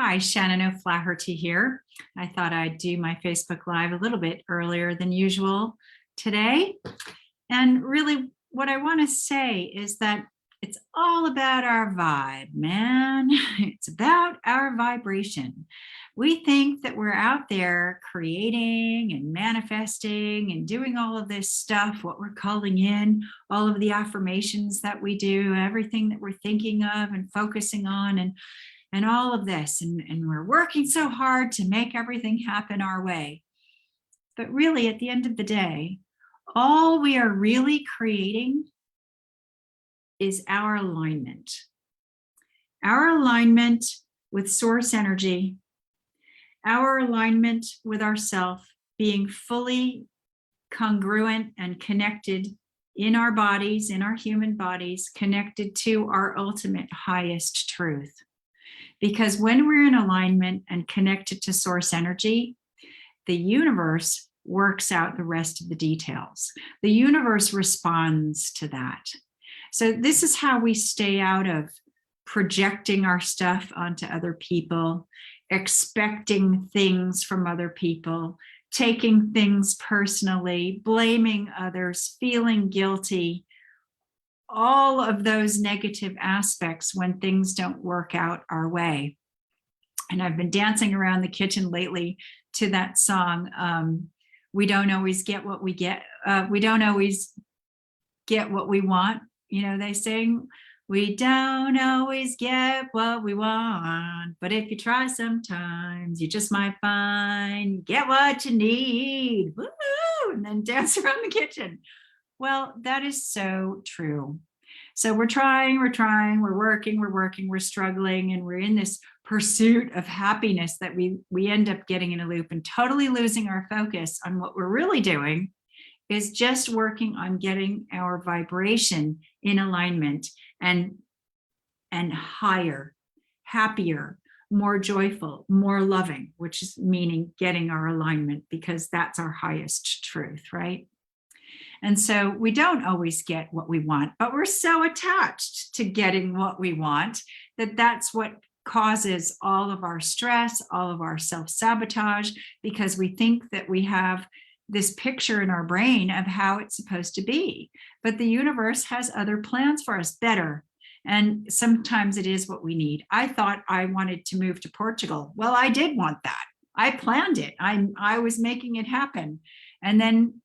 Hi, Shannon O'Flaherty here. I thought I'd do my Facebook Live a little bit earlier than usual today. And really, what I want to say is that it's all about our vibe, man. It's about our vibration. We think that we're out there creating and manifesting and doing all of this stuff, what we're calling in, all of the affirmations that we do, everything that we're thinking of and focusing on, and all of this. And we're working so hard to make everything happen our way. But really, at the end of the day, all we are really creating is our alignment. Our alignment with source energy, our alignment with ourself, being fully congruent and connected in our bodies, in our human bodies, connected to our ultimate highest truth. Because when we're in alignment and connected to source energy, the universe works out the rest of the details. The universe responds to that. So this is how we stay out of projecting our stuff onto other people, expecting things from other people, taking things personally, blaming others, feeling guilty, all of those negative aspects when things don't work out our way. And I've been dancing around the kitchen lately to that song, we don't always get what we get. We don't always get what we want. You know, they sing, we don't always get what we want, but if you try sometimes, you just might find you get what you need. Woo! And then dance around the kitchen. Well, that is so true. So we're trying, we're working, we're struggling, and we're in this pursuit of happiness that we end up getting in a loop and totally losing our focus on what we're really doing is just working on getting our vibration in alignment and higher, happier, more joyful, more loving, which is meaning getting our alignment, because that's our highest truth, right? And so we don't always get what we want, but we're so attached to getting what we want that that's what causes all of our stress, all of our self-sabotage, because we think that we have this picture in our brain of how it's supposed to be. But the universe has other plans for us, better. And sometimes it is what we need. I thought I wanted to move to Portugal. Well, I did want that. I planned it. I was making it happen. And then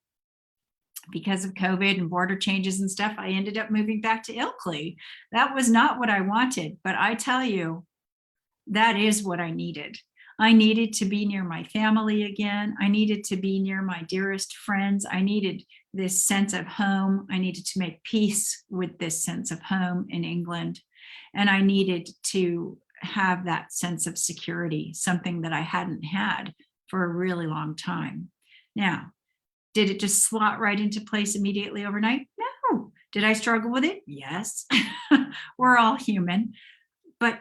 because of COVID and border changes and stuff, I ended up moving back to Ilkley. That was not what I wanted, but I tell you, that is what I needed. I needed to be near my family again. I needed to be near my dearest friends. I needed this sense of home. I needed to make peace with this sense of home in England. And I needed to have that sense of security, something that I hadn't had for a really long time. Now, did it just slot right into place immediately overnight? No. Did I struggle with it? Yes. We're all human. But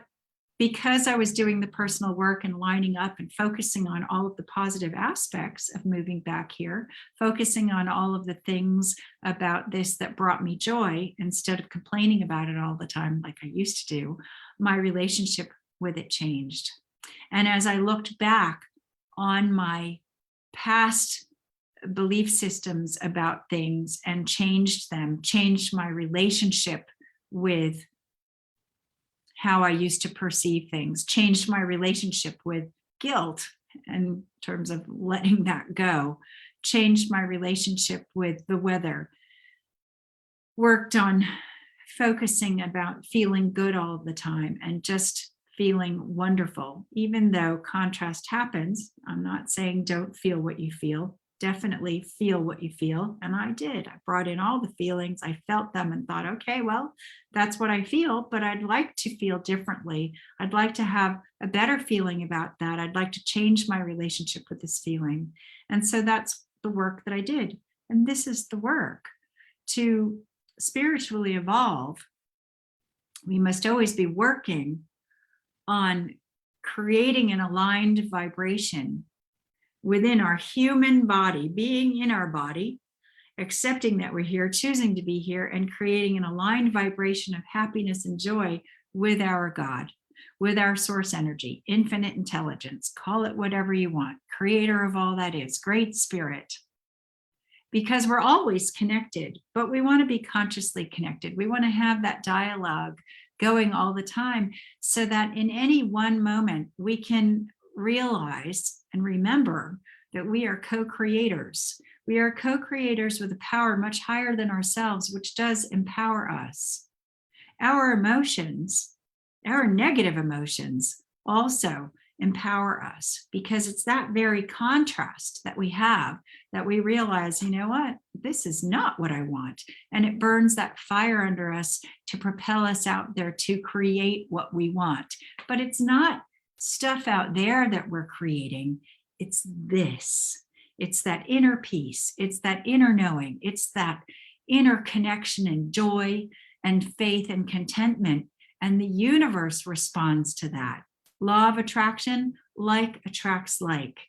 because I was doing the personal work and lining up and focusing on all of the positive aspects of moving back here, focusing on all of the things about this that brought me joy instead of complaining about it all the time like I used to do, my relationship with it changed. And as I looked back on my past belief systems about things and changed them, changed my relationship with how I used to perceive things, changed my relationship with guilt in terms of letting that go, changed my relationship with the weather, worked on focusing about feeling good all the time and just feeling wonderful, even though contrast happens. I'm not saying don't feel what you feel. Definitely feel what you feel. And I did. I brought in all the feelings. I felt them and thought, okay, well, that's what I feel, but I'd like to feel differently. I'd like to have a better feeling about that. I'd like to change my relationship with this feeling. And so that's the work that I did. And this is the work. To spiritually evolve, we must always be working on creating an aligned vibration within our human body, being in our body, accepting that we're here, choosing to be here, and creating an aligned vibration of happiness and joy with our God, with our source energy, infinite intelligence, call it whatever you want, creator of all that is, great spirit. Because we're always connected, but we want to be consciously connected. We want to have that dialogue going all the time so that in any one moment we can realize and remember that we are co-creators. We are co-creators with a power much higher than ourselves, which does empower us. Our emotions, our negative emotions, also empower us, because it's that very contrast that we have that we realize, you know what, this is not what I want. And it burns that fire under us to propel us out there to create what we want. But it's not stuff out there that we're creating. It's this. It's that inner peace. It's that inner knowing. It's that inner connection and joy and faith and contentment. And the universe responds to that. Law of attraction, like attracts like.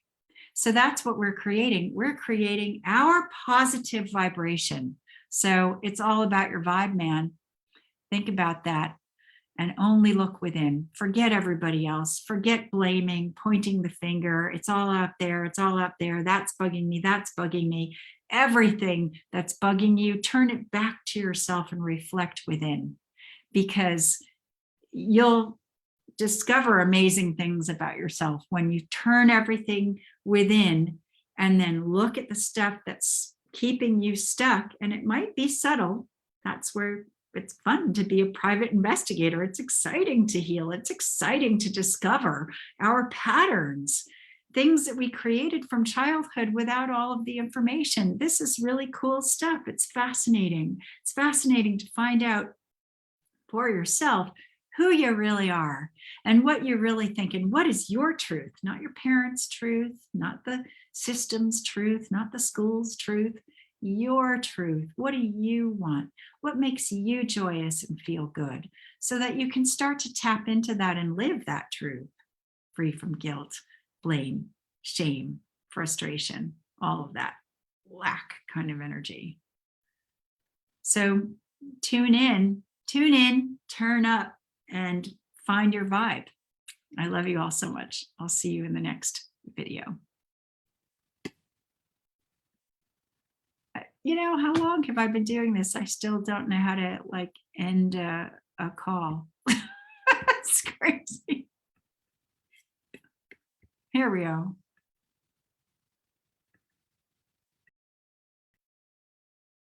So that's what we're creating. We're creating our positive vibration. So it's all about your vibe, man. Think about that and only look within. Forget everybody else. Forget blaming, pointing the finger. It's all out there. It's all out there. That's bugging me. That's bugging me. Everything that's bugging you, turn it back to yourself and reflect within, because you'll discover amazing things about yourself when you turn everything within and then look at the stuff that's keeping you stuck. And it might be subtle. That's where it's fun to be a private investigator. It's exciting to heal. It's exciting to discover our patterns, things that we created from childhood without all of the information. This is really cool stuff. It's fascinating. It's fascinating to find out for yourself who you really are and what you really think and what is your truth, not your parents' truth, not the system's truth, not the school's truth, your truth. What do you want? What makes you joyous and feel good, so that you can start to tap into that and live that truth, free from guilt, blame, shame, frustration, all of that lack kind of energy. So tune in, turn up, and find your vibe. I love you all so much. I'll see you in the next video. You know, how long have I been doing this? I still don't know how to end a call. It's crazy. Here we go.